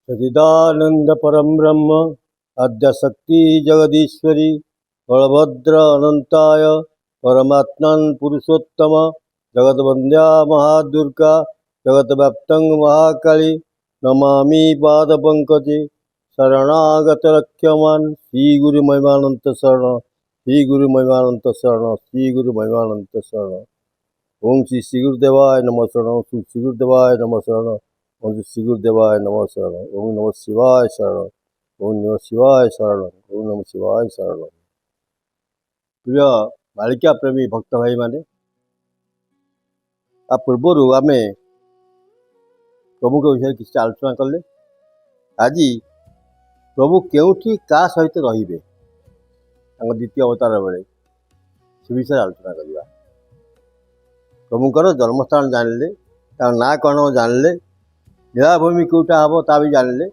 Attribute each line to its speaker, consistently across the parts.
Speaker 1: सच्चिदानंद परम ब्रह्म आद्यशक्ति जगदीश्वरी बलभद्र अनंताय परमात्मन पुरुषोत्तम जगद्वन्द्या महादुर्गा जगद्व्याप्तं महाकाली नमामि पादपंकजे शरणागत रक्षमान श्री गुरु महिमानंद शरण श्री गुरु महिमानंद शरण श्री गुरु महिमानंद शरण ओम श्री श्री गुरुदेवाय नमः शरण श्री श्री गुरुदेवाय नमः शरण ओम श्री श्री गुरुदेवाय नमः शरण ओम नमः शिवाय शरण ओम नमः शिवाय शरण ओम नमः शिवाय शरण। प्रिय बालिका प्रेमी भक्त भाई माने आ पूर्वर आम प्रभु विषय किसी आलोचना कले। आज प्रभु केउठी का सहित रहिबे द्वितीय अवतार बेले से विषय आलोचना करवा। प्रभुଙ୍କର जन्मस्थान जानिले ना कौन जानिले लीलाभूमि कौटा हम ता भी जानिले।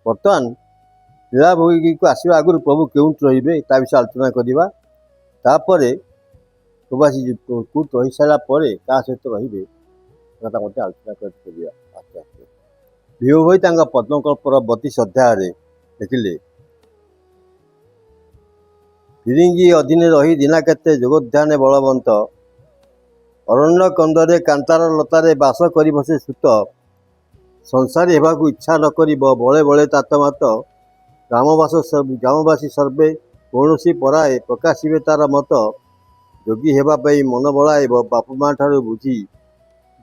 Speaker 1: बर्तमान लीलाभूमि को आसवा आगु प्रभु केउठ रे ता विषय आलोचना करवा। तापर प्रभु आसी कौट रही सारापर क्या सहित रे आलोचना करवा। आस्ते आस्ते विभु भाई पद्मकल्पर 32 अध्याय देखिले फिरिंगी अधीन रही दिना केते जोगोध्यान बलवंत अरण्य कंदरे कांतार लतारे बास करी बसे सुत संसारी हेबाकू इच्छा न करी बले बले तातमात ग्रामवासी सर्वे कौनसी पराए प्रकाशिबे तार मत जोगी हेबा पई मन बलाइब बाप माँ ठारू बुझी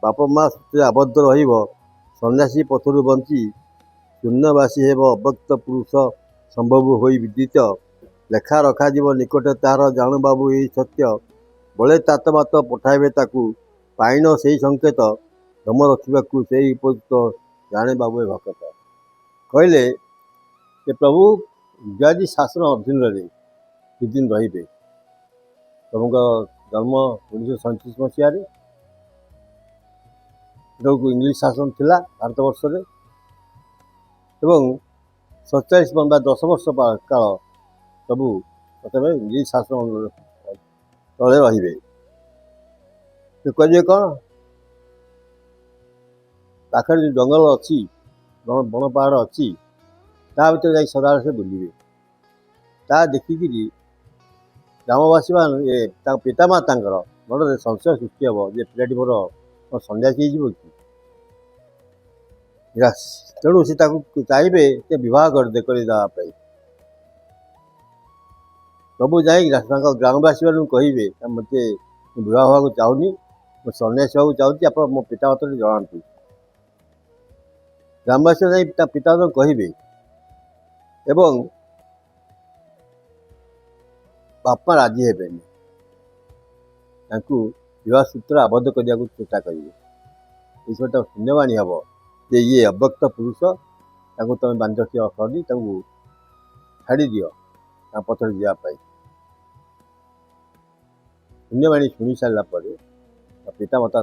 Speaker 1: बाप माँ सूत्रे आबद्ध रहिब सन्यासी पथरु बंची शून्यवासी हेब अव्यक्त पुरुष संभव होई विदित लेखा रखाजिब निकटे तार जाणु बाबू यही सत्य बड़े तातमात पठाइबे ताकू पाइन से संकेत दम रखा से उपयुक्त जाने बाबू भक्त कहले प्रभु इंग्राजी शासन अधीन किछ दिन रे। प्रभु जन्म 1937 मसीह इंग्लिश शासन थिला भारत वर्ष में एवं 47 10 वर्ष काल प्रभु प्रथम इंग्लिश शासन तले रे कहे कौन पाखे जो जंगल अच्छी बन पहाड़ अच्छी ता भर जा सदाବେଳେ से बुलवे ता देखिक ग्रामवासी पितामाता मन में संशय सृष्टि हम जे पिलाटी मोर सन्यासी हो तेणु से चाहिए बह करदेपाई प्रभु जाए ग्रामवासी वाले कहे मत विवाह होगा चाहूनी मैं सन्यासी होगा चाहूँगी आप मो पितामाता जनातु। ग्रामवासी जाए पितामाता कहे एवं बापा राजी हेबेनि विवाह सूत्र आबद्ध करने को चेष्टा करेंगे। ईश्वर शून्यवाणी हम जे ये अव्यक्त पुरुष तुम बांधक्य रखनी छाड़ी दियो पथर जावाई। शून्यवाणी शुणी सारापर पितामाता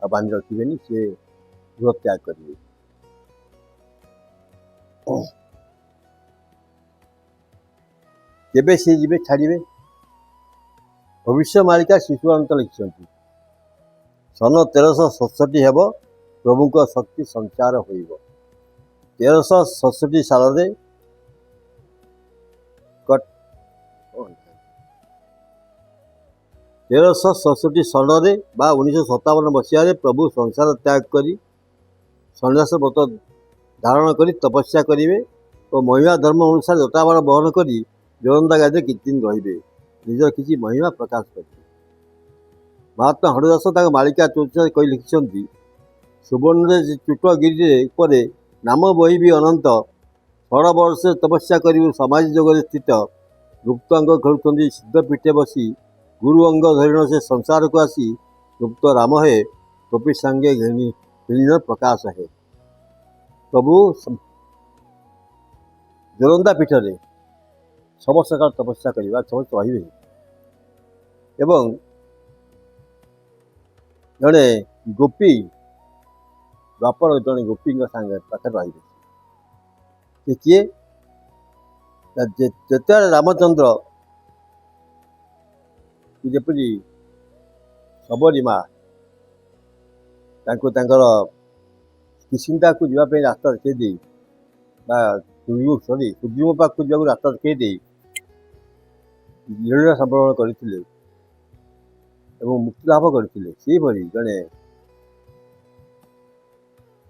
Speaker 1: बांधि रखिए सी गृह त्याग करेंगे। केबे सी जीवे छाड़े भविष्य मालिका शिशु अनंत लिखिं सन 1367 हेब प्रभु को शक्ति संचार हो 1367 साल 1367 सनरे बा 1957 मसीह प्रभु संसार त्याग करी सन्यास व्रत धारण करी तपस्या करेंगे और महिमा धर्म अनुसार जटाबाण बहन करी जोरंदा गादे किछ दिन रे निजर किसी महिमा प्रकाश कर। महात्मा हरिदास मालिका चौचा कही लिखिं सुवर्ण चुटगिरी पर नाम बही अनंत 16 वर्ष तपस्या कर समाज जगत स्थित गुप्त अंग खेलुं सिद्धपीठे बसी गुरु अंग धरण से संसार को आसी गुप्त राम है कपि सांगे घृणी प्रकाश है। प्रभु जोरंदा पीठ में समस्त काल तपस्या करवा समस्त रे एवं जड़े गोपी द्वापर जड़े गोपी सांगे पाखे रे किए जिते रामचंद्र जपरी सबरी माँ किसिंदा को जावाई रास्ता देखी ବା ସୂର୍ଯ୍ୟଙ୍କ ପାଖକୁ ଯିବାକୁ ରାସ୍ତା ଦେଖାଇ ଦେଇ ଲୀଳା ସମ୍ବରଣ କରିଥିଲେ ଏବଂ ମୁକ୍ତି ଲାଭ କରିଥିଲେ। ସେହିଭଳି ଜଣେ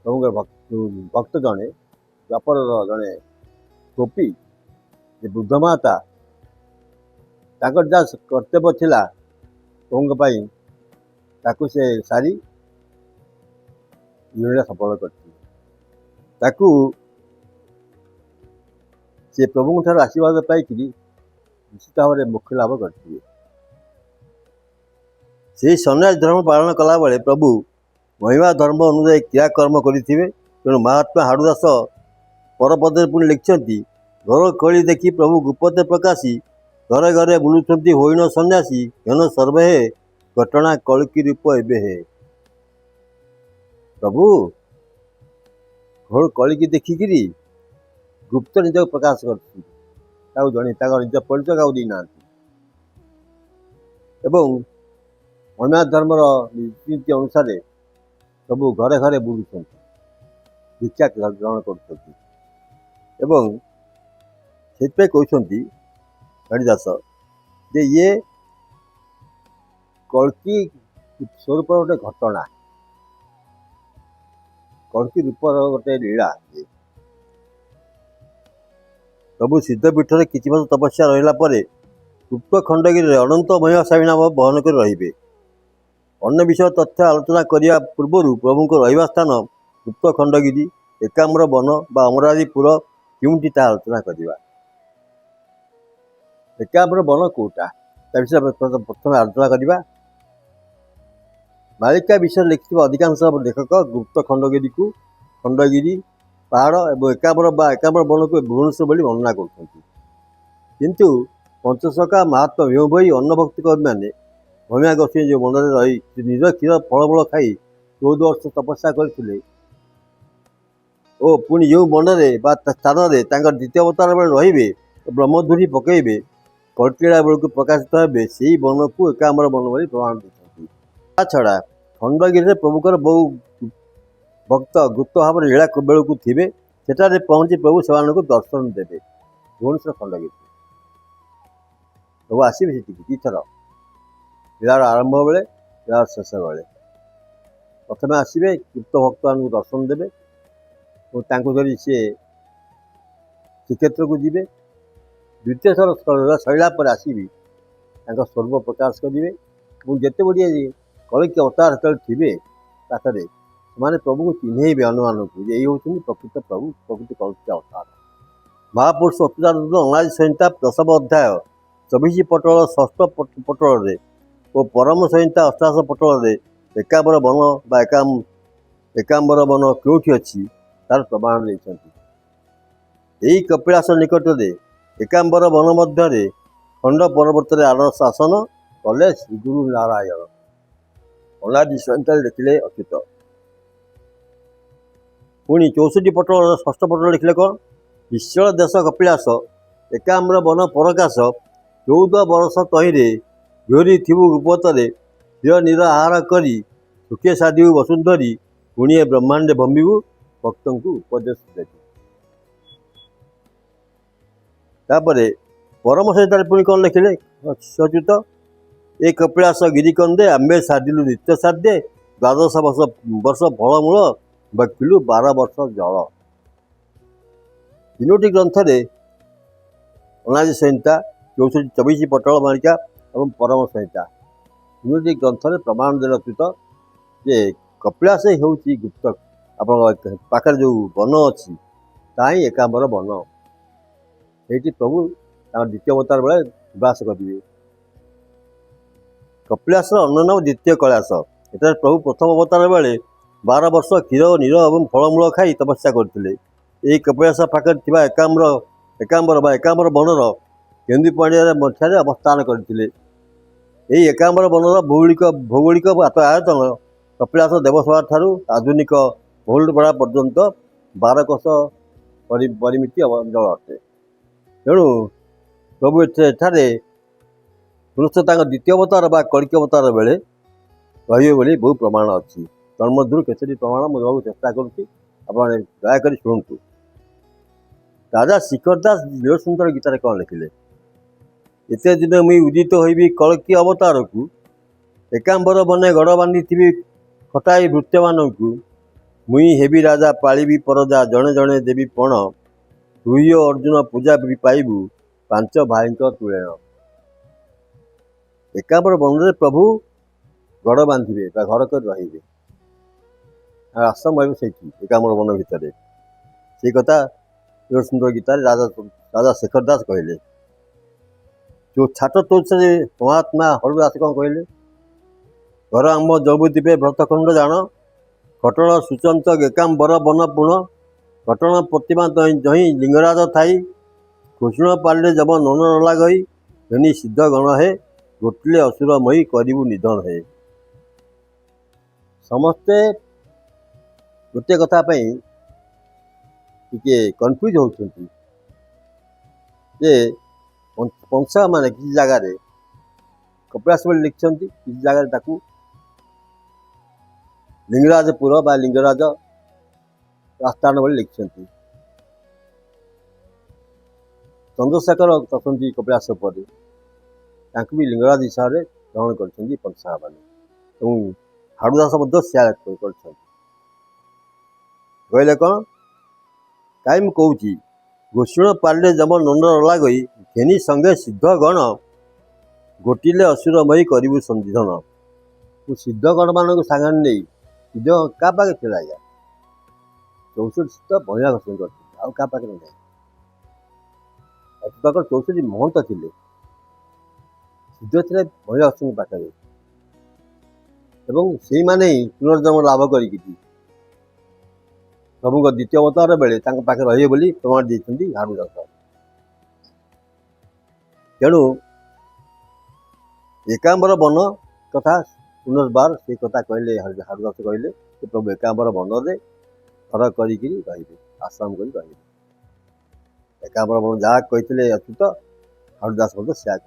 Speaker 1: ପ୍ରଭୁଙ୍କର ଭକ୍ତ ଜଣେ ଦ୍ୱାପରର ଜଣେ ଗୋପୀ ଯେ ବୃଦ୍ଧ ମାତା ତାଙ୍କର ଯାହା କର୍ତ୍ତବ୍ୟ ଥିଲା ପ୍ରଭୁଙ୍କ ପାଇଁ ତାକୁ ସେ ସାରି ଲୀଳା ସମ୍ବରଣ କରିଥିଲେ। ତାକୁ ସେ ପ୍ରଭୁଙ୍କ ଠାରୁ ଆଶୀର୍ବାଦ ପାଇକିରି ନିଶ୍ଚିତ ଭାବରେ ମୋକ୍ଷ ଲାଭ କରିଥିଲେ। ସେହି ସନ୍ନ୍ୟାସ ଧର୍ମ ପାଳନ କଲାବେଳେ ପ୍ରଭୁ ମହିମା ଧର୍ମ ଅନୁଯାୟୀ କ୍ରିୟାକର୍ମ କରିଥିବେ। ତେଣୁ ମହାତ୍ମା ହାଡ଼ୁଦାସ ପରପଦରେ ପୁଣି ଲେଖିଛନ୍ତି, ଘର କଳି ଦେଖି ପ୍ରଭୁ ଗୁପତେ ପ୍ରକାଶୀ, ଘରେ ଘରେ ବୁଲୁଛନ୍ତି ହୋଇଣ ସନ୍ନ୍ୟାସୀ, ହେନ ସର୍ବେ ହେ ଘଟଣା କଳିକି ରୂପ ଏବେ ହେ। ପ୍ରଭୁ ଘୋର କଳିକି ଦେଖିକିରି ଗୁପ୍ତ ନିଜକୁ ପ୍ରକାଶ କରିଛନ୍ତି, ତାକୁ ଜଣେ ତାଙ୍କ ନିଜ ପରିଚୟ କାହାକୁ ଦେଇନାହାନ୍ତି ଏବଂ ମହିମା ଧର୍ମର ନୀତି ଅନୁସାରେ ସବୁ ଘରେ ଘରେ ବୁଲୁଛନ୍ତି, ଭିକ୍ଷା ଗ୍ରହଣ କରୁଛନ୍ତି ଏବଂ ସେଥିପାଇଁ କହୁଛନ୍ତି ହରିଦାସ ଯେ ଇଏ କଳ୍କି ସ୍ୱରୂପର ଗୋଟେ ଘଟଣା, କଳ୍କି ରୂପର ଗୋଟେ ଲୀଳା। ପ୍ରଭୁ ସିଦ୍ଧପୀଠରେ କିଛି ବର୍ଷ ତପସ୍ୟା ରହିଲା ପରେ ଗୁପ୍ତ ଖଣ୍ଡଗିରିରେ ଅନନ୍ତ ମହିମାଶାଳୀ ନାମ ବହନ କରି ରହିବେ। ଅନ୍ୟ ବିଷୟ ତଥ୍ୟ ଆଲୋଚନା କରିବା ପୂର୍ବରୁ ପ୍ରଭୁଙ୍କ ରହିବା ସ୍ଥାନ ଗୁପ୍ତ ଖଣ୍ଡଗିରି, ଏକାମ୍ର ବନ ବା ଅମରାଦିପୁର କେଉଁଠି ତାହା ଆଲୋଚନା କରିବା। ଏକାମ୍ର ବନ କେଉଁଟା ତା ବିଷୟରେ ପ୍ରଥମେ ଆଲୋଚନା କରିବା। ମାଳିକା ବିଷୟରେ ଲେଖିଥିବା ଅଧିକାଂଶ ଲେଖକ ଗୁପ୍ତ ଖଣ୍ଡଗିରିକୁ ଖଣ୍ଡଗିରି ପାହାଡ଼ ଏବଂ ଏକାମ୍ର ବା ଏକାମ୍ର ବନକୁ ଭୁବନେଶ୍ୱର ବୋଲି ବର୍ଣ୍ଣନା କରୁଛନ୍ତି। କିନ୍ତୁ ପଞ୍ଚସଖା ମହାତ୍ମା ଭୀମ ଭୋଇ ଅନ୍ନଭକ୍ତି କର୍ମୀମାନେ ମହିମା ଗୋଷ୍ଠୀ ଯେଉଁ ବନରେ ରହି ନିଜ କ୍ଷୀର ଫଳମୂଳ ଖାଇ 14 ବର୍ଷ ତପସ୍ୟା କରିଥିଲେ ଓ ପୁଣି ଯେଉଁ ବନରେ ବା ସ୍ଥାନରେ ତାଙ୍କର ଦ୍ୱିତୀୟ ଅବତାର ବେଳେ ରହିବେ, ବ୍ରହ୍ମଧୂଳି ପକାଇବେ, କଳ୍କିଳା ବେଳକୁ ପ୍ରକାଶିତ ହେବେ, ସେହି ବନକୁ ଏକାମ୍ର ବନ ବୋଲି ପ୍ରମାଣ ଦେଇଛନ୍ତି। ତା ଛଡ଼ା ଖଣ୍ଡଗିରିରେ ପ୍ରଭୁଙ୍କର ବହୁ ଭକ୍ତ ଗୁପ୍ତ ଭାବରେ ଲୀଳା ବେଳକୁ ଥିବେ। ସେଠାରେ ପହଞ୍ଚି ପ୍ରଭୁ ସେମାନଙ୍କୁ ଦର୍ଶନ ଦେବେ। ଭୁବନେଶ୍ୱର ଖଣ୍ଡଗିରି ପ୍ରଭୁ ଆସିବେ ସେଠିକି ଦୁଇଥର, ଲୀଳାର ଆରମ୍ଭ ବେଳେ, ଲୀଳାର ଶେଷ ବେଳେ। ପ୍ରଥମେ ଆସିବେ, ଗୁପ୍ତ ଭକ୍ତମାନଙ୍କୁ ଦର୍ଶନ ଦେବେ ଓ ତାଙ୍କୁ ଧରି ସିଏ ଶ୍ରୀକ୍ଷେତ୍ରକୁ ଯିବେ। ଦ୍ୱିତୀୟ ଥର ସରିଲା ପରେ ଆସିବି ତାଙ୍କ ସ୍ୱରୂପ ପ୍ରକାଶ କରିବେ ଏବଂ ଯେତେ ଗୁଡ଼ିଏ କଳିକି ଅବତାର ଯେତେବେଳେ ଥିବେ ପାଖରେ ସେମାନେ ପ୍ରଭୁଙ୍କୁ ଚିହ୍ନେଇବେ ଅନ୍ୟମାନଙ୍କୁ ଯେ ଏଇ ହେଉଛନ୍ତି ପ୍ରକୃତ ପ୍ରଭୁ, ପ୍ରକୃତ କଳିକି ଅବତାର। ମହାପୁରୁଷ ଅଚ୍ୟୁତାନନ୍ଦ ଅନାଦି ସଂହିତା 10ମ ଅଧ୍ୟାୟ 24 ପଟଳ 6ଠ ପଟଳରେ ଓ ପରମ ସଂହିତା 88 ପଟଳରେ ଏକାମ୍ର ବନ ବା ଏକାମ୍ବର ବନ କେଉଁଠି ଅଛି ତାର ପ୍ରମାଣ ଦେଇଛନ୍ତି। ଏହି କପିଳାସ ନିକଟରେ ଏକାମ୍ବର ବନ ମଧ୍ୟରେ ଖଣ୍ଡ ପର୍ବତରେ ଆନନ୍ଦ ଶାସନ କଲେ ଶ୍ରୀଗୁରୁ ନାରାୟଣ। ଅନାଦି ସଂହିତାରେ ଲେଖିଲେ ଅଚ୍ୟୁତ। ପୁଣି 64 ପଟଳ 6ଠ ପଟଳ ଲେଖିଲେ କ'ଣ? ବିଶ୍ଵଳ ଦେଶ କପିଳାସ ଏକାମ୍ର ବନ ପରକାଶ 14 ବର୍ଷ ତହିଁରେ ଘୋରି ଥିବୁ ଗୁପତରେ କ୍ଷୀର ନୀର ଆହାର କରି ସୁଖେ ସାଧିବୁ ବସୁନ୍ଧରି ପୁଣିଏ ବ୍ରହ୍ମାଣ୍ଡେ ଭମ୍ବିବୁ ଭକ୍ତଙ୍କୁ ଉପଦେଶ ଦେବି। ତାପରେ ପରମ ସଂହିତାରେ ପୁଣି କ'ଣ ଲେଖିଲେ ଅଚ୍ୟୁତ? ଏ କପିଳାସ ଗିରିକନ୍ଦେ ଆମ୍ଭେ ସାଧିଲୁ ନିତ୍ୟ ସାଧ୍ୟେ 12 ବର୍ଷ ଫଳମୂଳ ଭକ୍ତିଲୁ 12 ବର୍ଷ ଜଳ। ତିନୋଟି ଗ୍ରନ୍ଥରେ ଅନାଦି ସଂହିତା 24 ପଟଳ ମାଳିକା ଏବଂ ପରମ ସଂହିତା ତିନୋଟି ଗ୍ରନ୍ଥରେ ପ୍ରମାଣ ଦେଲେ ଅଚ୍ୟୁତ ଯେ କପିଳାସ ହେଉଛି ଗୁପ୍ତ ଆପଣଙ୍କ ପାଖରେ ଯେଉଁ ବନ ଅଛି ତାହା ହିଁ ଏକାମ୍ବର ବନ। ସେଇଠି ପ୍ରଭୁ ତାଙ୍କ ଦ୍ୱିତୀୟ ଅବତାର ବେଳେ ନିବାସ କରିବେ। କପିଳାସର ଅନ୍ୟ ନାମ ଦ୍ୱିତୀୟ କୈଳାସ। ଏଠାରେ ପ୍ରଭୁ ପ୍ରଥମ ଅବତାର ବେଳେ 12 ବର୍ଷ କ୍ଷୀର ନୀର ଏବଂ ଫଳମୂଳ ଖାଇ ତପସ୍ୟା କରିଥିଲେ। ଏହି କପିଳାସ ପାଖରେ ଥିବା ଏକାମ୍ବର ବା ଏକାମ୍ବର ବନର କେନ୍ଦୁପାଣିଆ ମଧ୍ୟରେ ଅବସ୍ଥାନ କରିଥିଲେ। ଏହି ଏକାମ୍ବର ବନର ଭୌଗୋଳିକ ଆୟତନ କପିଳାସ ଦେବସଭା ଠାରୁ ଆଧୁନିକ ମହୁଲପଡ଼ା ପର୍ଯ୍ୟନ୍ତ 12 କୋଶ ପରିମିତି ଅଞ୍ଚଳ ଅଟେ। ତେଣୁ ପ୍ରଭୁ ଏଠାରେ ପୁରୁଷ ତାଙ୍କ ଦ୍ୱିତୀୟ ଅବତାର ବା କଳିକି ଅବତାର ବେଳେ ରହିବେ ବୋଲି ବହୁ ପ୍ରମାଣ ଅଛି। ତନ୍ମଧ୍ୟରୁ କେତୋଟି ପ୍ରମାଣ ମୁଁ ଦେବାକୁ ଚେଷ୍ଟା କରୁଛି, ଆପଣ ଦୟାକରି ଶୁଣନ୍ତୁ। राजा शिखर दास नीलसुंदर गीतार कौन लिखिले एते दिन मुई उदित होइबी कलकी अवतार को एकांबर बने गड़ बांधी थी खटाई भृत्यमान को मुई हेबी राजा पालिबी परजा जड़े जड़े देवी पण तुहियो अर्जुन पूजा भी पाइबू पांच भाई तुलेण एकांबर वन प्रभु गड़ बांधे घर कर रही आश्रम रही से एकांबर वन भितर से कथा सुंदर गीतार राजा राजा शेखर दास कहले जो छाट तोष महात्मा हरदास कौन कहले घर आम जबु दिवे व्रतखंड जान घटण सुचंत एकांबर वन पुण घटण प्रतिमा जही लिंगराज थाई कृष्ण पाले जब नन नला गई घनी सिद्ध गण है गोटले असुरमयी करू निधन है समस्ते गोटे कथापी टे कन्फ्यूज होती जे पंचा मान किसी जगार कपिलास बोली लिखिं किसी जगार ताकू लिंगराजपुर बा लिंगराज आस्थान बोली लिखिं चंद्रशेखर तथंती कपिलास पर भी लिंगराज हिसाब से ग्रहण कर पंचा मैंने हाड़ुदास कहले कौन कहीं मुझे घोषण पाले जब नंद रला गई घेनी संगे सिद्ध गण गोटिले असुरमयी करू संधिधन सिद्ध गण मान सांगे नहीं सिद्ध क्या पाखे थे आज्ञा 64 सिद्ध महिला घोषण कर क्या पाखे नहीं पाखर 64 महंत थे सिद्ध थे महिला घोषण पाखे से माने पुनर्जन्म लाभ कर प्रभु द्वितीय अवतार बेले पाखे रही प्रमाण देते हाड़ुदास तेणु एकांबर वन कथा पुनर्बार से कथा कहले हाड़ुदास कहले प्रभु एकांबर वन में घर कर आश्रम कर एकांबर वन जहाँ कहते अच्युत हाड़ुदास से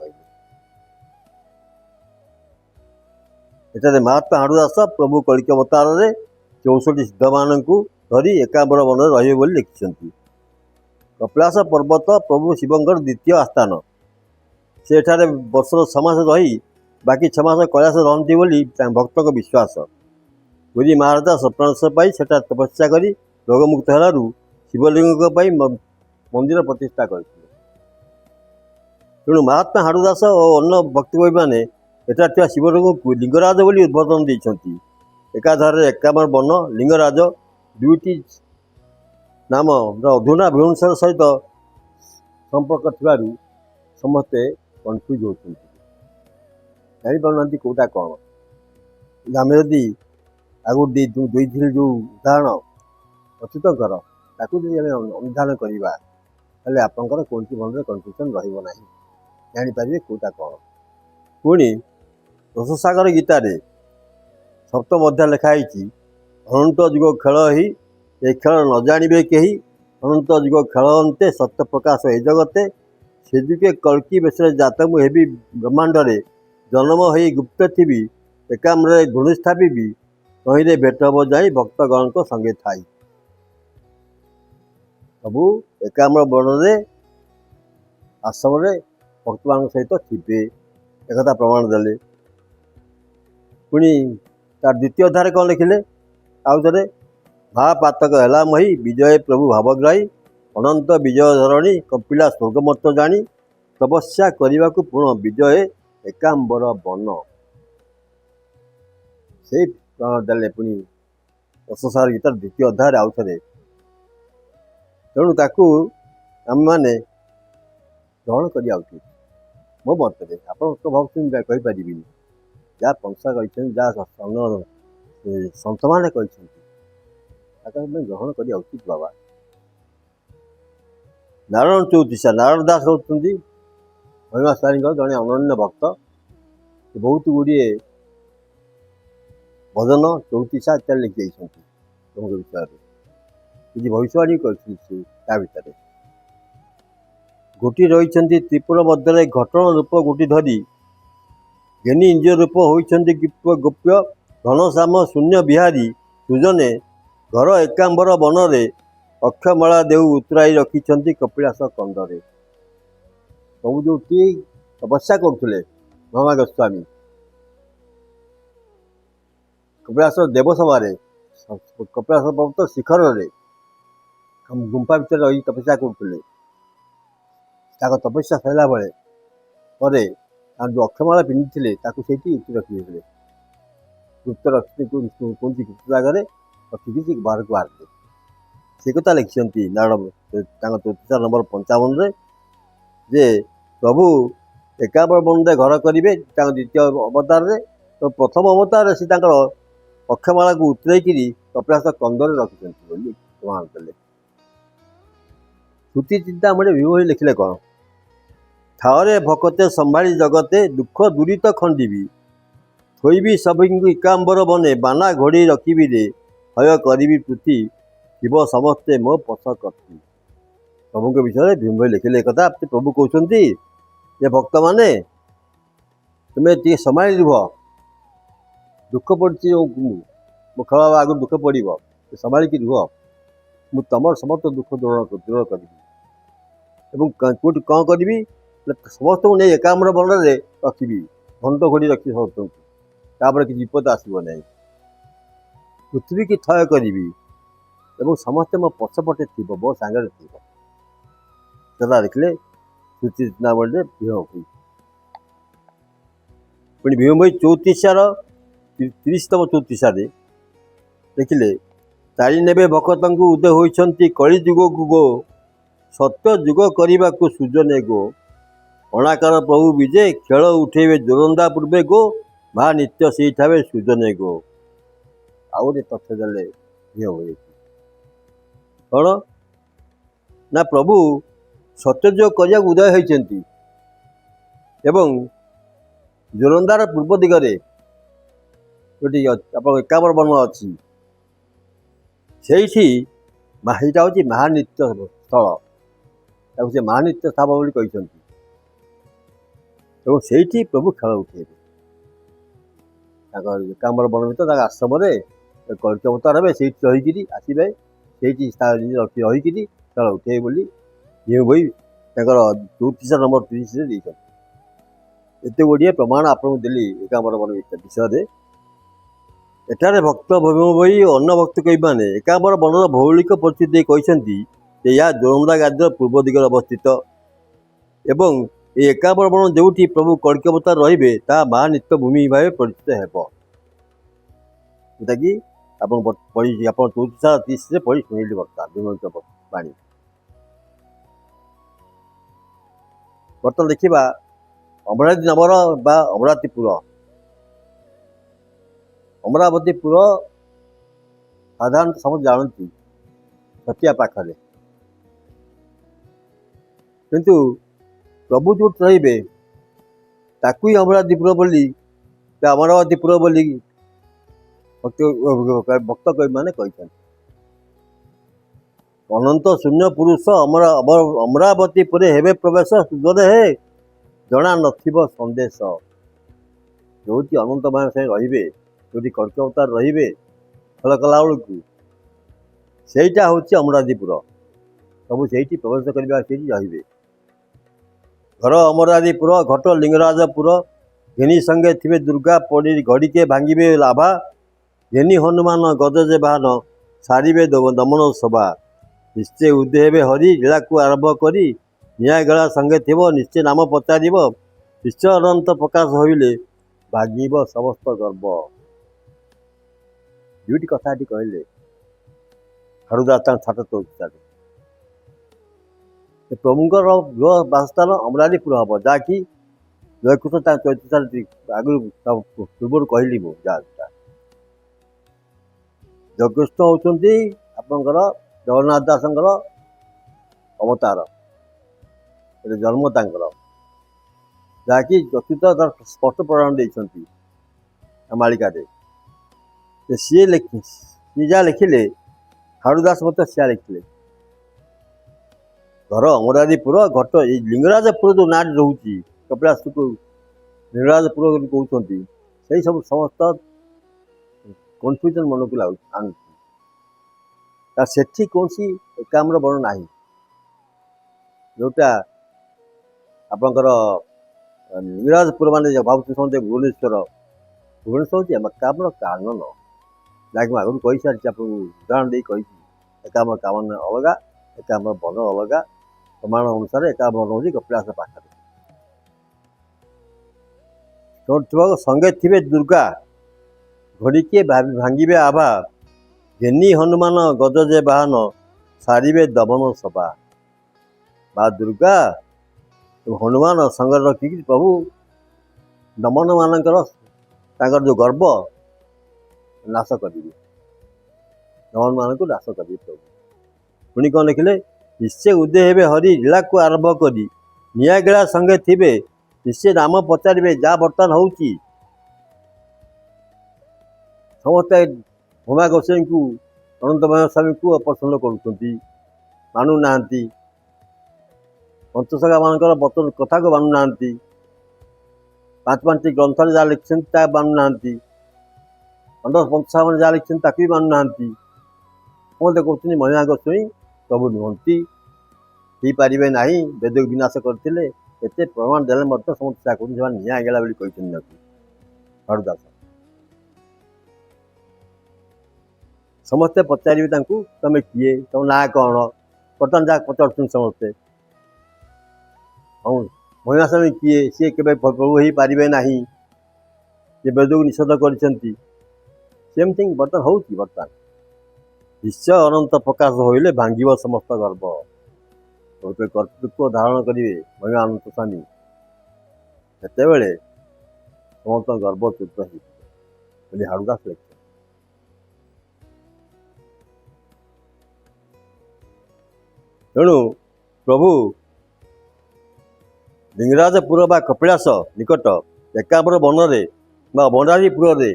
Speaker 1: कहले महात्मा हाड़ुदास प्रभु कलिक अवतार 64 सिद्ध मान धरी एकांबर वन रही लिखिं कपिलास पर्वत प्रभु शिवंकर द्वितीय आस्थान से वर्षर 6 मास रही बाकी 6 मास कैलाश रहती बोली भक्त को विश्वास पुरी महाराजा स्वप्नाश पाई सेटा तपस्या कर रोगमुक्त होलू शिवलिंग मंदिर प्रतिष्ठा कर तेणु महात्मा हाड़ुदास और अन्य भक्ति मैंने एटा शिवलिंग को लिंगराज बोली उद्बोधन देती एकाधार एकांबर वन लिंगराज दुईटी नाम अधुना भुवनेश्वर सहित संपर्क थी समस्ते कन्फ्यूज होती जापार कौटा कौन आम जदि आगु दुई जो उदाहरण अच्युतर ताकू अनुधान करवा आपंकर कौन मन में कन्फ्यूजन रहा जापारे कौटा कौन पुणी रससागर गीतार सप्तम अध्याय लिखाई अनंत जुग खेल ही ए खेल न जाने कही अनंत जुग खेलते सत्य प्रकाश ए जगते से जुगे कल्की बेश जातमु हेबी ब्रह्मांड रे जन्म हो गुप्त थी एकाम्र धूणिस्थापी कहीं भेट हम जाई भक्तगण संगे थाई सबू एकाम्र वन में आश्रम भक्त मान सहित थे एक प्रमाण देले पुणी तार द्वितीय अध्याय कौन लिखिले आउ थे महापातक है मही विजय प्रभु भावग्राही अनंत विजय धरणी कपिला स्वर्गमत जानी तपस्या करने को पूर्ण विजय एकांबर वन से देले पुणी रससागर गीतार द्वितीय अध्याय आउ थे तेणु ताकू आम मैंने ग्रहण करा उचित मो मत आप भावपार जहाँ पंसा कहते जहाँ सत मैंने ग्रहण करा उचित बाबा नारायण चौतीसा नारायण दास रोचती महिमाशाली जड़े अनन्य भक्त बहुत गुड़े भजन चौतीसा इत्यादि लिखि जाइए विषय किसी भविष्यवाणी कर गोटी रही त्रिपुर मध्य घटन रूप गोटी धरी घेनी निज रूप होती गोप्य घनश्याम शून्य बिहारी सुजने घर एकांबर वन रे ଅକ୍ଷମାଳା ଦେଉ ଉତରାଇ ରଖିଛନ୍ତି କପିଳାସ କନ୍ଦରେ। ପ୍ରଭୁ ଯେଉଁଠି ତପସ୍ୟା କରୁଥିଲେ ମହାମା ଗୋସ୍ୱାମୀ କପିଳାସ ଦେବସଭାରେ, କପିଳାସ ପର୍ବତ ଶିଖରରେ ଗୁମ୍ଫା ଭିତରେ ରହି ତପସ୍ୟା କରୁଥିଲେ। ତାଙ୍କ ତପସ୍ୟା ସରିଲା ବେଳେ ପରେ ତାଙ୍କ ଯେଉଁ ଅକ୍ଷମାଳା ପିନ୍ଧିଥିଲେ ତାକୁ ସେଇଠି ଉତ୍ତର ରଖିଦେଇଥିଲେ। ଗୁପ୍ତ ରଖି କୌଣସି ଗୁପ୍ତ ଜାଗାରେ ରଖିକି ସେ ବାହାରକୁ ବାହାରିଲେ। ସେ କଥା ଲେଖିଛନ୍ତି ନାରାୟଣ ତାଙ୍କ 34 ନମ୍ବର 55ରେ ଯେ ପ୍ରଭୁ ଏକାମ୍ର ବନରେ ଘର କରିବେ ତାଙ୍କ ଦ୍ୱିତୀୟ ଅବତାରରେ। ତ ପ୍ରଥମ ଅବତାରରେ ସେ ତାଙ୍କର ଅକ୍ଷମାଳାକୁ ଉତରେଇକିରି କପିଳାସ କନ୍ଦରେ ରଖିଛନ୍ତି ବୋଲି ପ୍ରମାଣ କଲେ। ଶ୍ରୁତି ଚିନ୍ତାମଣି ଭୀମ ଭୋଇ ଲେଖିଲେ କ'ଣ? ଥାଅରେ ଭକତେ ସମ୍ଭାଳି ଜଗତେ ଦୁଃଖ ଦୂରିତ ଖଣ୍ଡିବି, ଥୋଇବି ସଭିଙ୍କୁ ଏକାମ୍ବର ବନେ ବାନା ଘୋଡ଼େଇ ରଖିବି ରେ, ହୟ କରିବି ପୃଥି ଥିବ ସମସ୍ତେ ମୋ ପଛ କର୍ତ୍ତି। ପ୍ରଭୁଙ୍କ ବିଷୟରେ ଭୀମ ଭୋଇ ଲେଖିଲେ ଏକଥା। ପ୍ରଭୁ କହୁଛନ୍ତି ଯେ ଭକ୍ତମାନେ ତୁମେ ଟିକେ ସମ୍ଭାଳି ରୁହ, ଦୁଃଖ ପଡ଼ିଛି ମୋ ଖେଳ ଆଗରୁ ଦୁଃଖ ପଡ଼ିବ, ସମ୍ଭାଳିକି ରୁହ, ମୁଁ ତୁମର ସମସ୍ତ ଦୁଃଖ ଦୂର କରିବି। ଏବଂ କେଉଁଠି କ'ଣ କରିବି, ସମସ୍ତଙ୍କୁ ନେଇ ଏକାମ୍ର ବନରେ ରଖିବି, ଘଣ୍ଟ ଘୋଡ଼ି ରଖିବି ସମସ୍ତଙ୍କୁ, ତାପରେ କିଛି ବିପଦ ଆସିବ ନାହିଁ। ପୃଥିବୀକି ଥୟ କରିବି ଏବଂ ସମସ୍ତେ ମୋ ପଛପଟେ ଥିବ, ମୋ ସାଙ୍ଗରେ ଥିବ। ସେଟା ଦେଖିଲେ ଶ୍ରୁତି ଚିନ୍ତାମଣିରେ ଭୀମ ଭୋଇ। ପୁଣି ଭୀମ ଭୋଇ 30ତମ 34ରେ ଦେଖିଲେ ତାଳି ନେବେ ଭକତଙ୍କୁ ଉଦୟ ହୋଇଛନ୍ତି କଳି ଯୁଗକୁ ଗୋ, ସତ୍ୟ ଯୁଗ କରିବାକୁ ସୁଜନେ ଗୋ, ଅଣାକାର ପ୍ରଭୁ ବିଜେ ଖେଳ ଉଠେଇବେ ଜୋରନ୍ଦା ପୂର୍ବେ ଗୋ, ମା ନିତ୍ୟ ସେଇଠାବେ ସୁଜନେ ଗୋ। ଆଉ ଗୋଟେ ତଥ୍ୟ ଦେଲେ ଭୀମ ଭୋଇ କ'ଣ ନା ପ୍ରଭୁ ସତ୍ୟଯୁଗ କରିବାକୁ ଉଦୟ ହୋଇଛନ୍ତି ଏବଂ ଜୋରନ୍ଦାର ପୂର୍ବ ଦିଗରେ ଯେଉଁଠି ଆପଣଙ୍କ ଏକାମ୍ର ବନ ଅଛି ସେଇଠି ସେଇଟା ହେଉଛି ମହାନିତ୍ୟ ସ୍ଥଳ, ତାକୁ ସେ ମହାନିତ୍ୟ ସ୍ଥାନ ବୋଲି କହିଛନ୍ତି। ଏବଂ ସେଇଠି ପ୍ରଭୁ ଖେଳ ଉଠେଇବେ। ତାଙ୍କ ଏକାମ୍ର ବନ ଭିତରେ ତାଙ୍କ ଆଶ୍ରମରେ କଳ୍କି ଅବତାର ହେବେ, ସେଇଠି ରହିକିରି ଆସିବେ, ସେଇଠି ରହିକିରି ଖେଳ ଉଠେଇବେ ବୋଲି ଭୀମ ଭୋଇ ତାଙ୍କର 34 ନମ୍ବର 30ରେ ଦେଇଛନ୍ତି। ଏତେ ଗୁଡ଼ିଏ ପ୍ରମାଣ ଆପଣଙ୍କୁ ଦେଲି ଏକାମ୍ର ବନ ବିଷୟରେ। ଏଠାରେ ଭକ୍ତ ଭୀମ ଭୋଇ ଓ ଅନ୍ୟ ଭକ୍ତ କବିମାନେ ଏକାମ୍ର ବନର ଭୌଗୋଳିକ ପରିସ୍ଥିତି ଦେଇ କହିଛନ୍ତି ଯେ ଏହା ଜୋରନ୍ଦା ଗାଦିର ପୂର୍ବ ଦିଗରେ ଅବସ୍ଥିତ ଏବଂ ଏହି ଏକାମ୍ର ବନ ଯେଉଁଠି ପ୍ରଭୁ କଳ୍କି ଅବତାର ରହିବେ ତାହା ମହାନିତ୍ୟ ଭୂମି ଭାବେ ପରିଚିତ ହେବ। ଯେଉଁଟାକି ଆପଣ 34-30ରେ ପଢ଼ି ଶୁଣିଲି ବର୍ତ୍ତମାନ ଭୀମଙ୍କ ବାଣୀ। ବର୍ତ୍ତମାନ ଦେଖିବା ଅମରାବତୀ ନଗର ବା ଅମରାବତୀପୁର। ଅମରାବତୀପୁର ସାଧାରଣତଃ ସମସ୍ତେ ଜାଣନ୍ତି ଛତିଆ ପାଖରେ, କିନ୍ତୁ ପ୍ରଭୁ ଯେଉଁଠି ରହିବେ ତାକୁ ହିଁ ଅମରାବତୀପୁର ବୋଲି ଭକ୍ତ କବିମାନେ କହିଛନ୍ତି। ଅନନ୍ତ ଶୂନ୍ୟ ପୁରୁଷ ଅମରାବତୀପୁରେ ହେବେ ପ୍ରବେଶ ସୁନ୍ଦର ହେ, ଜଣା ନଥିବ ସନ୍ଦେଶ। ଯେଉଁଠି ଅନନ୍ତମାନ ସାଙ୍ଗେ ରହିବେ, ଯେଉଁଠି କଳ୍କି ଅବତାର ରହିବେ ଖେଳ କଲାବେଳକୁ, ସେଇଟା ହେଉଛି ଅମରାବତୀପୁର। ସବୁ ସେଇଠି ପ୍ରବେଶ କରିବା, ସେଇଠି ରହିବେ। ଘର ଅମରାବତୀପୁର ଘଟ ଲିଙ୍ଗରାଜପୁର, ଘେନି ସଙ୍ଗେ ଥିବେ ଦୁର୍ଗା ପଡ଼ି ଘଡ଼ିକେ ଭାଙ୍ଗିବେ ଲାଭା, ଘେନି ହନୁମାନ ଗଜଜେ ବାହନ ସାରିବେ ଦମନ ସଭା। ନିଶ୍ଚୟ ଉଦୟ ହେବେ ହରି ଲୀଳାକୁ ଆରମ୍ଭ କରି, ନିଆଁ ଗଳା ସଙ୍ଗେ ଥିବ ନିଶ୍ଚୟ ନାମ ପଚାରିବ, ନିଶ୍ଚୟ ଅନନ୍ତ ପ୍ରକାଶ ହୋଇଲେ ଭାଙ୍ଗିବ ସମସ୍ତ ଗର୍ବ। ଦୁଇଟି କଥା ଏଠି କହିଲେ ହାରୁଦାସ ତାଙ୍କ 34ରେ। ପ୍ରଭୁଙ୍କର ଗୃହ ବାସସ୍ଥାନ ଅମରାବତୀପୁର ହେବ, ଯାହାକି ଜୟକୃଷ୍ଣ ତାଙ୍କ 34 ଆଗରୁ ପୂର୍ବରୁ କହିଲି ମୁଁ। ଯାହା ଜୟକୃଷ୍ଣ ହେଉଛନ୍ତି ଆପଣଙ୍କର ଜଗନ୍ନାଥ ଦାସଙ୍କର ଅବତାର, ଜନ୍ମ ତାଙ୍କର, ଯାହାକି ଚତୁର୍ଥ ସ୍ପଷ୍ଟ ପ୍ରମାଣ ଦେଇଛନ୍ତି ମାଳିକାରେ। ସିଏ ଯାହା ଲେଖିଲେ ହାରୁଦାସ ମଧ୍ୟ ସିଆ ଲେଖିଲେ। ଘର ଅମରାବତୀପୁର ଘଟ ଏଇ ଲିଙ୍ଗରାଜପୁର ଯେଉଁ ନାଁଟି ରହୁଛି କପିଳାସକୁ ଲିଙ୍ଗରାଜପୁର ବୋଲି କହୁଛନ୍ତି, ସେଇ ସବୁ ସମସ୍ତ କନଫ୍ୟୁଜନ୍ ମନକୁ ଆଣୁଛି। ସେଠି କୌଣସି ଏକାମ୍ର ବନ ନାହିଁ, ଯେଉଁଟା ଆପଣଙ୍କର ଲିଙ୍ଗରାଜପୁର ମାନେ ଭାବୁଛନ୍ତି ସମସ୍ତେ ଭୁବନେଶ୍ୱର ହେଉଛି ଏକାମ୍ର କାନନ, ଯାହାକି ମୁଁ ଆଗରୁ କହିସାରିଛି, ଆପଣଙ୍କୁ ଉଦାହରଣ ଦେଇ କହିଛି। ଏକାମ୍ର କାନନ ଅଲଗା, ଏକାମ୍ର ବନ ଅଲଗା। ପ୍ରମାଣ ଅନୁସାରେ ଏକାମ୍ର ବନ ହେଉଛି କପିଳାସ ପାଖରେ। ସଙ୍ଗେ ଥିବେ ଦୁର୍ଗା, ଘଡ଼ିକିଏ ଭାଙ୍ଗିବେ ଆଭା, ଘେନି ହନୁମାନ ଗଜ ଯେ ବାହନ, ସାରିବେ ଦମନ ସଭା। ବା ଦୁର୍ଗା ହନୁମାନ ସଙ୍ଗରେ ରଖିକି ପ୍ରଭୁ ଦମନ ମାନଙ୍କର ତାଙ୍କର ଯେଉଁ ଗର୍ବ ନାଶ କରିବେ, ଦମନ ମାନଙ୍କୁ ନାଶ କରିବେ ପ୍ରଭୁ। ପୁଣି କ'ଣ ଲେଖିଲେ? ନିଶ୍ଚୟ ଉଦୟ ହେବେ ହରି ଲୀଳାକୁ ଆରମ୍ଭ କରି, ନିଆଗିଳା ସଙ୍ଗେ ଥିବେ, ନିଶ୍ଚୟ ନାମ ପଚାରିବେ ଯାହା ବର୍ତ୍ତମାନ ହେଉଛି। ସମସ୍ତେ ଉମା ଗୋସ୍ୱାମୀଙ୍କୁ, ଅନନ୍ତମୟ ସ୍ୱାମୀଙ୍କୁ ଅପସନ୍ଦ କରୁଛନ୍ତି, ମାନୁନାହାନ୍ତି। ପଞ୍ଚସଖା ମାନଙ୍କର ବଚନ କଥାକୁ ମାନୁନାହାନ୍ତି। ପାଞ୍ଚଟି ଗ୍ରନ୍ଥରେ ଯାହା ଲେଖିଛନ୍ତି ତାହା ମାନୁନାହାନ୍ତି। ପଞ୍ଚସଖା ମାନେ ଯାହା ଲେଖିଛନ୍ତି ତାକୁ ବି ମାନୁନାହାନ୍ତି। ସମସ୍ତେ କହୁଛନ୍ତି ମହିମା ଗୋସ୍ୱାମୀ ପ୍ରଭୁ ନୁହନ୍ତି, ହେଇପାରିବେ ନାହିଁ, ବେଦକୁ ବିନାଶ କରିଥିଲେ। ଏତେ ପ୍ରମାଣ ଦେଲେ ମଧ୍ୟ ସମସ୍ତେ ତାହା କହୁଛନ୍ତି ସେମାନେ ନିଆଁ ଗେଲା ବୋଲି କହିଛନ୍ତି ତାକୁ। ହରଦାସ ସମସ୍ତେ ପଚାରିବେ ତାଙ୍କୁ, ତମେ କିଏ, ତମ ନାଁ କ'ଣ? ବର୍ତ୍ତମାନ ଯାହା ପଚାରୁଛନ୍ତି ସମସ୍ତେ, ହଁ ମହିମା ସ୍ୱାମୀ କିଏ, ସିଏ କେବେ ପ୍ରଭୁ ହେଇପାରିବେ ନାହିଁ, ସେ ବେଦକୁ ନିଷେଧ କରିଛନ୍ତି। ସେମିତି ବର୍ତ୍ତମାନ ହେଉଛି। ବର୍ତ୍ତମାନ ନିଶ୍ଚୟ ଅନନ୍ତ ପ୍ରକାଶ ହୋଇଲେ ଭାଙ୍ଗିବ ସମସ୍ତ ଗର୍ବ। ଗୋଟେ କର୍ତ୍ତୃତ୍ୱ ଧାରଣ କରିବେ ମହିମା ଅନନ୍ତ ସ୍ୱାମୀ, ସେତେବେଳେ ସମସ୍ତ ଗର୍ବ ଚ୍ୟୁତ ହେଇଯିବ ବୋଲି ହାଡ଼ୁଦାସ ଲେଖିଛନ୍ତି। ତେଣୁ ପ୍ରଭୁ ଲିଙ୍ଗରାଜପୁର ବା କପିଳାସ ନିକଟ ଏକାମ୍ର ବନରେ ବା ବଣ୍ଡାରୀପୁରରେ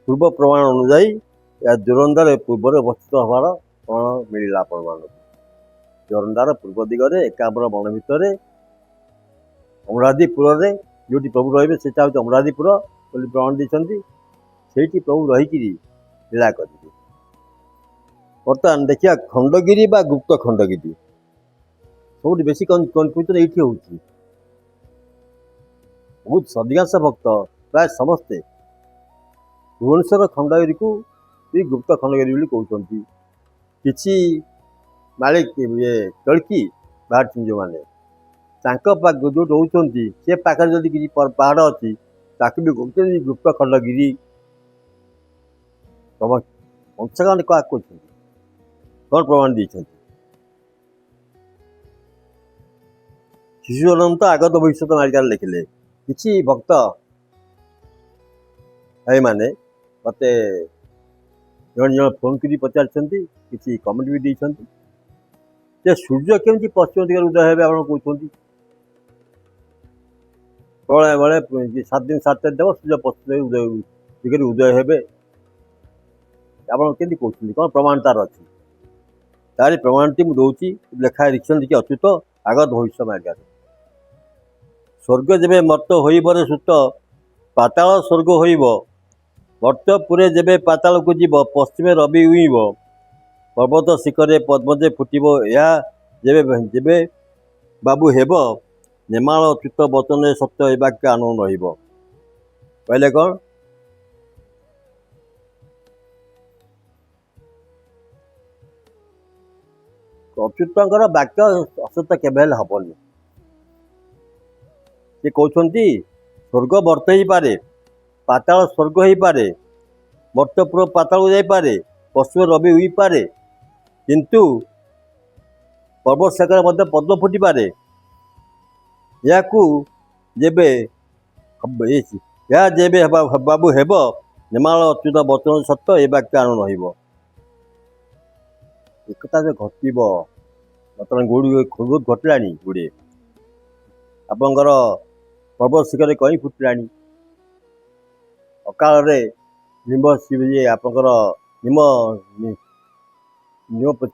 Speaker 1: ପୂର୍ବ ପ୍ରମାଣ ଅନୁଯାୟୀ ଏହା ଜୋରନ୍ଦାରେ ପୂର୍ବରେ ଅବସ୍ଥିତ ହେବାର ପ୍ରମାଣ ମିଳିଲା ଆପଣମାନଙ୍କୁ। ଜୋରନ୍ଦାର ପୂର୍ବ ଦିଗରେ ଏକାମ୍ର ବନ ଭିତରେ ଅମରାଧିପୁରରେ ଯେଉଁଠି ପ୍ରଭୁ ରହିବେ ସେଟା ହେଉଛି ଅମରାଧିପୁର ବୋଲି ପ୍ରମାଣ ଦେଇଛନ୍ତି। ସେଇଠି ପ୍ରଭୁ ରହିକିରି ଲୀଳା କରିବେ। ବର୍ତ୍ତମାନ ଦେଖିବା ଖଣ୍ଡଗିରି ବା ଗୁପ୍ତ ଖଣ୍ଡଗିରି, ସବୁଠି ବେଶୀ କନଫ୍ୟୁଜନ୍ ଏଇଠି ହେଉଛି। ବହୁତ ଅଧିକାଂଶ ଭକ୍ତ ପ୍ରାୟ ସମସ୍ତେ ଭୁବନେଶ୍ୱର ଖଣ୍ଡଗିରିକୁ ବି ଗୁପ୍ତ ଖଣ୍ଡଗିରି ବୋଲି କହୁଛନ୍ତି। କିଛି କଳ୍କି ବାହାରିଛନ୍ତି ଯେଉଁମାନେ, ତାଙ୍କ ଯେଉଁ ରହୁଛନ୍ତି ସେ ପାଖରେ ଯଦି କିଛି ପାହାଡ଼ ଅଛି ତାକୁ ବି କହୁଛନ୍ତି ଗୁପ୍ତ ଖଣ୍ଡଗିରି। ପଞ୍ଚସଖା କାହାକୁ କହୁଛନ୍ତି, କ'ଣ ପ୍ରମାଣ ଦେଇଛନ୍ତି? ଶିଶୁ ଅନନ୍ତ ଆଗତ ଭବିଷ୍ୟତ ମାଳିକାରେ ଲେଖିଲେ। କିଛି ଭକ୍ତ ଭାଇମାନେ ମୋତେ ଜଣେ ଫୋନ୍ କରି ପଚାରିଛନ୍ତି, କିଛି କମେଣ୍ଟ ବି ଦେଇଛନ୍ତି ଯେ ସୂର୍ଯ୍ୟ କେମିତି ପଶ୍ଚିମ ଦିଗରେ ଉଦୟ ହେବେ ଆପଣ କହୁଛନ୍ତି? ପ୍ରଳୟ ବେଳେ 7 ଦିନ 7 ରାତି ଦେବ ସୂର୍ଯ୍ୟ ପଶ୍ଚିମ ଦିଗରେ ଉଦୟ ହେବେ, ଆପଣ କେମିତି କହୁଛନ୍ତି? କ'ଣ ପ୍ରମାଣ ତାର ଅଛି? ତାରି ପ୍ରମାଣଟି ମୁଁ ଦେଉଛି। ଲେଖା ଲେଖିଛନ୍ତି କି ଅଚ୍ୟୁତ ଆଗତ ଭବିଷ୍ୟ ମାର୍ଗରେ। ସ୍ୱର୍ଗ ଯେବେ ମର୍ତ୍ତ ହୋଇବରେ ସୁତ, ପାତାଳ ସ୍ୱର୍ଗ ହୋଇବ, ମର୍ତ୍ତ ପୁରେ ଯେବେ ପାତାଳକୁ ଯିବ, ପଶ୍ଚିମେ ରବି ଉଇଁବ, ପର୍ବତ ଶିଖରେ ପଦ୍ମଜେ ଫୁଟିବ, ଏହା ଯେବେ ଯେବେ ବାବୁ ହେବ, ନେମାଳ ଅଚ୍ୟୁତ ବଚନରେ ସତ୍ୟ ଏ ବାକ୍ୟ ଆନନ୍ଦ ରହିବ। କହିଲେ କ'ଣ? ଅଚ୍ୟୁତଙ୍କର ବାକ୍ୟ ଅସତ୍ୟ କେବେ ହେଲେ ହବନି। ସେ କହୁଛନ୍ତି ସ୍ୱର୍ଗ ମର୍ତ୍ତ ହେଇପାରେ, ପାତାଳ ସ୍ୱର୍ଗ ହେଇପାରେ, ମର୍ତ୍ତପୁର ପାତାଳକୁ ଯାଇପାରେ, ପଶ୍ଚିମ ରବି ଉଇପାରେ, କିନ୍ତୁ ପର୍ବତ ଶାଖାରେ ମଧ୍ୟ ପଦ୍ମ ଫୁଟିପାରେ। ଏହାକୁ ଯେବେ ଏହା ଯେବେ ବାବୁ ହେବ, ନେମାଳ ଅଚ୍ୟୁତ ବଚନ ସତ୍ୟ ଏ ବାକ୍ୟ ଆନନ୍ଦ ରହିବ। ଏକଥା ଯେ ଘଟିବ, ବର୍ତ୍ତମାନ ବହୁତ ଘଟିଲାଣି। ଗୁଡ଼ିଏ ଆପଣଙ୍କର ପର୍ବତ ଶିଖରରେ କଇଁ ଫୁଟିଲାଣି, ଅକାଳରେ ନିମ୍ବ ଆପଣଙ୍କର ନିମ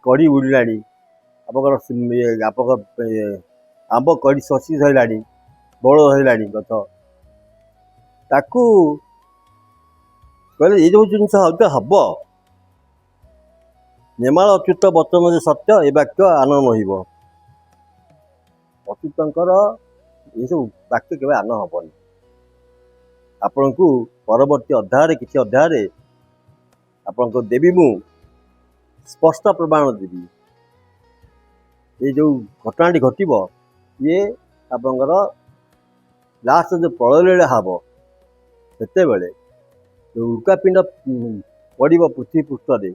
Speaker 1: କଢ଼ି ଉଡ଼ିଲାଣି, ଆପଣଙ୍କର ଆମ୍ବ କଢ଼ି ଶଶି ଧରିଲାଣି, ବଉଳ ଧରିଲାଣି ଗଛ। ତାକୁ କହିଲେ ଏଇ ଯେଉଁ ଜିନିଷ ହବ ନେମାଳ ଅଚ୍ୟୁତ ବଚନ ଯେ ସତ୍ୟ ଏ ବାକ୍ୟ ଆନ ନହିବ। ଅଚ୍ୟୁତଙ୍କର ଏସବୁ ବାକ୍ୟ କେବେ ଆନ ହେବନି। ଆପଣଙ୍କୁ ପରବର୍ତ୍ତୀ ଅଧ୍ୟାୟରେ କିଛି ଅଧ୍ୟାୟରେ ଆପଣଙ୍କୁ ଦେବି ମୁଁ ସ୍ପଷ୍ଟ ପ୍ରମାଣ ଦେବି। ଏ ଯେଉଁ ଘଟଣାଟି ଘଟିବ ଇଏ ଆପଣଙ୍କର ଲାଷ୍ଟ ଯେଉଁ ପ୍ରଳୟ ଲୀଳା ହେବ ସେତେବେଳେ ଯେଉଁ ଉଲ୍କାପିଣ୍ଡ ପଡ଼ିବ ପୃଥିବୀ ପୃଷ୍ଠରେ,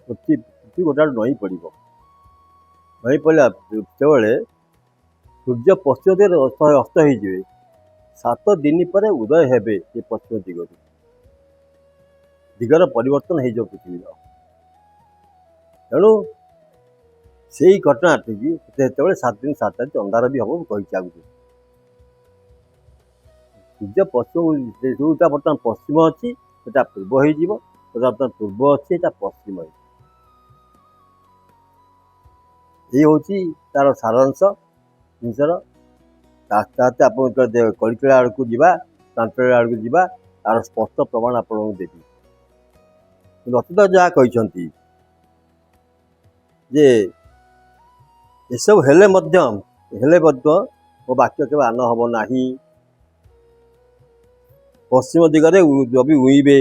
Speaker 1: ପୃଥିବୀ ଗୋଟାଏ ନଇଁ ପଡ଼ିବ। ନଇଁ ପଡ଼ିଲା ଯେତେବେଳେ ସୂର୍ଯ୍ୟ ପଶ୍ଚିମ ଦିଗରେ ଅସ୍ତ ହେଇଯିବେ, 7 ଦିନ ପରେ ଉଦୟ ହେବେ ଏ ପଶ୍ଚିମ ଦିଗରୁ। ଦିଗର ପରିବର୍ତ୍ତନ ହେଇଯିବ ପୃଥିବୀର। ତେଣୁ ସେଇ ଘଟଣାଟିକି ସେତେବେଳେ 7 ଦିନ 7 ରାତି ଅନ୍ଧାର ବି ହେବ ମୁଁ କହିଛି ଆଗକୁ। ସୂର୍ଯ୍ୟ ପଶ୍ଚିମ ଯେଉଁଟା ବର୍ତ୍ତମାନ ପଶ୍ଚିମ ଅଛି ସେଟା ପୂର୍ବ ହେଇଯିବ, ସେଟା ବର୍ତ୍ତମାନ ପୂର୍ବ ଅଛି ଏଟା ପଶ୍ଚିମ ହେଇଯିବ। ଏଇ ହେଉଛି ତାର ସାରାଂଶ ଜିନିଷର। ତାହାতে ଆପଣ କଳିକଳା ଆଡ଼କୁ ଯିବା, ପ୍ରାଞ୍ଚଳା ଆଡ଼କୁ ଯିବା, ତାର ସ୍ପଷ୍ଟ ପ୍ରମାଣ ଆପଣଙ୍କୁ ଦେବି। କିନ୍ତୁ ଅଚ୍ୟୁତ ଯାହା କହିଛନ୍ତି ଯେ ଏସବୁ ହେଲେ ମଧ୍ୟ ମୋ ବାକ୍ୟ କେବେ ଆନ ହେବ ନାହିଁ। ପଶ୍ଚିମ ଦିଗରେ ରବି ଉଇଁବେ,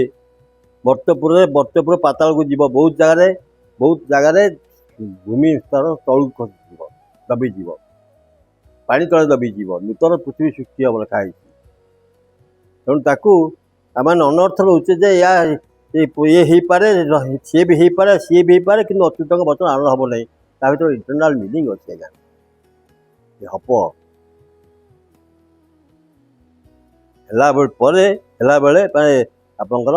Speaker 1: ବର୍ତ୍ତପୁର ପାତାଳକୁ ଯିବ। ବହୁତ ଜାଗାରେ ଭୂମି ସ୍ତର ତଳକୁ ଖସିଯିବ, ଦବିଯିବ, ପାଣି ତଳେ ଦବିଯିବ, ନୂତନ ପୃଥିବୀ ସୃଷ୍ଟି ହେବ ଲେଖା ହେଇଛି। ତେଣୁ ତାକୁ ଆମେ ଅନର୍ଥ ରହୁଛେ ଯେ ଇଏ ହେଇପାରେ, ସିଏ ବି ହେଇପାରେ, କିନ୍ତୁ ଅଚ୍ୟୁତଙ୍କ ବଚନ ଆରମ୍ଭ ହେବ ନାହିଁ। ତା ଭିତରେ ଇଣ୍ଟରନାଲ ମିନିଂ ଅଛି ଆଜ୍ଞା। ହବ ହେଲା ବେଳେ ଆପଣଙ୍କର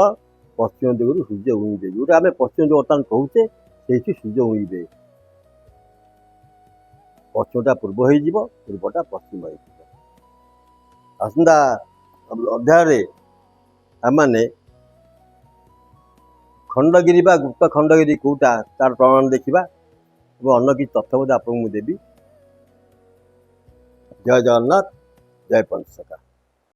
Speaker 1: ପଶ୍ଚିମ ଦିଗରୁ ସୂର୍ଯ୍ୟ ଉଇଁବେ। ଯେଉଁଟା ଆମେ ପଶ୍ଚିମ ଦିଗ ବର୍ତ୍ତମାନ କହୁଛେ ସେଇଠି ସୂର୍ଯ୍ୟ ଉଇଁବେ। ପଶ୍ଚିମଟା ପୂର୍ବ ହେଇଯିବ, ପୂର୍ବଟା ପଶ୍ଚିମ ହେଇଯିବ। ଆସନ୍ତା ଅଧ୍ୟାୟରେ ଆମମାନେ ଖଣ୍ଡଗିରି ବା ଗୁପ୍ତ ଖଣ୍ଡଗିରି କୋଉଟା ତାର ପ୍ରମାଣ ଦେଖିବା ଏବଂ ଅନ୍ୟ କିଛି ତଥ୍ୟ ମଧ୍ୟ ଆପଣଙ୍କୁ ମୁଁ ଦେବି। ଜୟ ଜଗନ୍ନାଥ, ଜୟ ପଞ୍ଚସଖା।